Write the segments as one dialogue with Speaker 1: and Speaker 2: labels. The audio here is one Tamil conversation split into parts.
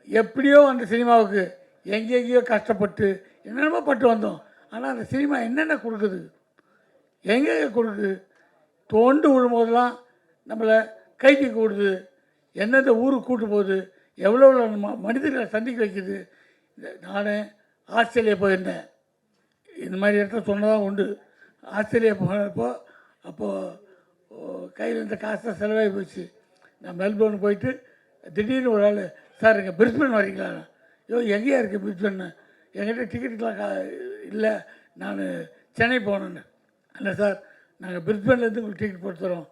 Speaker 1: எப்படியோ அந்த சினிமாவுக்கு எங்கெங்கேயோ கஷ்டப்பட்டு என்னென்னமோ பட்டு வந்தோம். ஆனால் அந்த சினிமா என்னென்ன கொடுக்குது, எங்கே கொடுக்குது, தோண்டு விழும்போதெல்லாம் நம்மளை கைக்கு கூடுது, எந்தெந்த ஊருக்கு கூட்டு போகுது, எவ்வளோ மனிதர்களை சந்திக்க வைக்குது. நான் ஆஸ்திரேலியா போயிருந்தேன். இந்த மாதிரி இடத்துல சொன்னதான் உண்டு. ஆஸ்திரேலியா போனப்போ அப்போது கையில் இருந்த காசு செலவாகி போச்சு. நான் மெல்போர்ன் போயிட்டு திடீர்னு ஒரு ஆள், சார் இங்கே பிரிஸ்பன் வரீங்களா? ஐயோ எங்கேயா இருக்குது பிரிஸ்பன்னு? என்கிட்ட டிக்கெட்டுக்கெலாம் இல்லை, நான் சென்னை போகணுன்னு. இல்லை சார், நாங்கள் பிரிஸ்பன்லேருந்து உங்களுக்கு டிக்கெட் போட்டு தரோம்.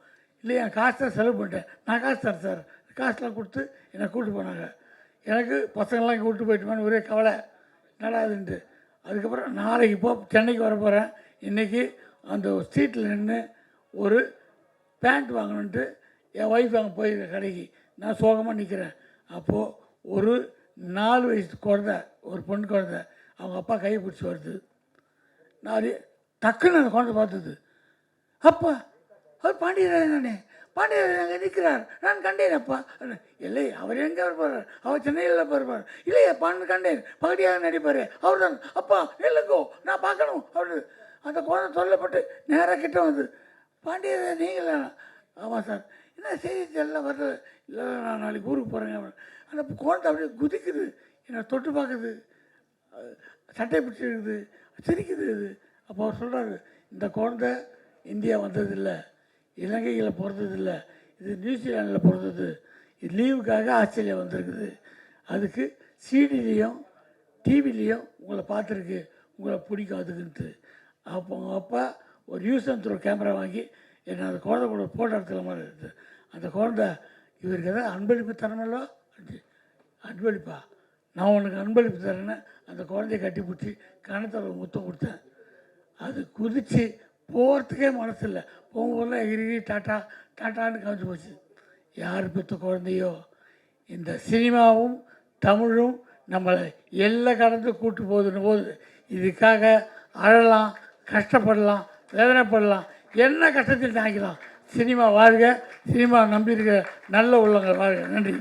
Speaker 1: இல்லை என் காசு தான் செலவு பண்ணிட்டேன். நான் காசு தரேன் சார். காசுலாம் கொடுத்து என்னை கூப்பிட்டு போனாங்க. எனக்கு பசங்கள்லாம் இங்கே கூப்பிட்டு போயிட்டுமான்னு ஒரே கவலை நடாதுன்ட்டு. அதுக்கப்புறம் நாளைக்கு சென்னைக்கு வர போகிறேன். இன்றைக்கி அந்த ஸ்ட்ரீட்டில் நின்று ஒரு பேண்ட் வாங்கணுன்ட்டு என் ஒய்ஃப் அங்கே போயிருக்க கடைக்கு. நான் சோகமாக நிற்கிறேன். அப்போது ஒரு 4 வயசு குழந்தை, ஒரு பொண்ணு குழந்தை, அவங்க அப்பா கையை பிடிச்சி வருது. நான் டக்குன்னு அந்த குழந்தை பார்த்தது. அப்பா அவர் பாண்டியராஜனே, பாண்டியராஜன் அங்கே நிற்கிறார், நான் கண்டேன் அப்பா. இல்லை, அவர் எங்கே வருவார்? அவர் சென்னையில் வருவார். இல்லையா பாண்டு கண்டேன், பகடியாக நடிப்பார், அவர் தான் அப்பா. இல்லைங்கோ, நான் பார்க்கணும். அவர் அந்த குழந்தை சொல்லப்பட்டு நேராக கிட்ட வந்து, பாண்டியராஜன் நீங்களா? ஆமாம் சார். என்ன செய்தி எல்லாம் வர்றது? இல்லை, நான் நாளைக்கு ஊருக்கு போகிறேங்க. அந்த குழந்தை அப்படியே குதிக்குது, என்னை தொட்டு பார்க்குது, சட்டை பிடிச்சிருக்குது, சிரிக்குது. இது அப்போ அவர் சொல்கிறாரு, இந்த குழந்தை இந்தியா வந்ததில்லை, இலங்கையில் பிறந்ததில்லை, இது நியூசிலாண்டில் பிறந்தது, இது லீவுக்காக ஆஸ்திரேலியா வந்திருக்குது. அதுக்கு சிடிலையும் டிவிலையும் உங்களை பார்த்துருக்கு, உங்களை பிடிக்கும் அதுக்குன்ட்டு. அப்போ அவங்க அப்பா ஒரு யூஸ் அண்ட் த்ரோ கேமரா வாங்கி என்னை அந்த குழந்தை கூட ஃபோட்டோ எடுத்துக்கிற மாதிரி இருக்குது. அந்த குழந்தை இவருக்கு எதாவது அன்பளிப்பு தரமல்லோ, அன்பளிப்பா நான் உனக்கு அன்பளிப்பு தரேன்னு அந்த குழந்தைய கட்டி பிடிச்சி கணத்தில் ஒரு முத்தம் கொடுத்தேன். அது குதித்து போகிறதுக்கே மனசு இல்லை. போகும்போதெல்லாம் எகிரி டாட்டா டாட்டான்னு காமிச்சு போச்சு. யார் பெற்ற குழந்தையோ, இந்த சினிமாவும் தமிழும் நம்மளை எல்லை கடந்து கூட்டு போகுதுன்னு போது இதுக்காக அழலாம், கஷ்டப்படலாம், வேதனைப்படலாம், என்ன கஷ்டத்தில் தாங்கிக்கலாம். சினிமா வாழ்க, சினிமா நம்பியிருக்க நல்ல உள்ளங்கள் வாழ்க. நன்றி.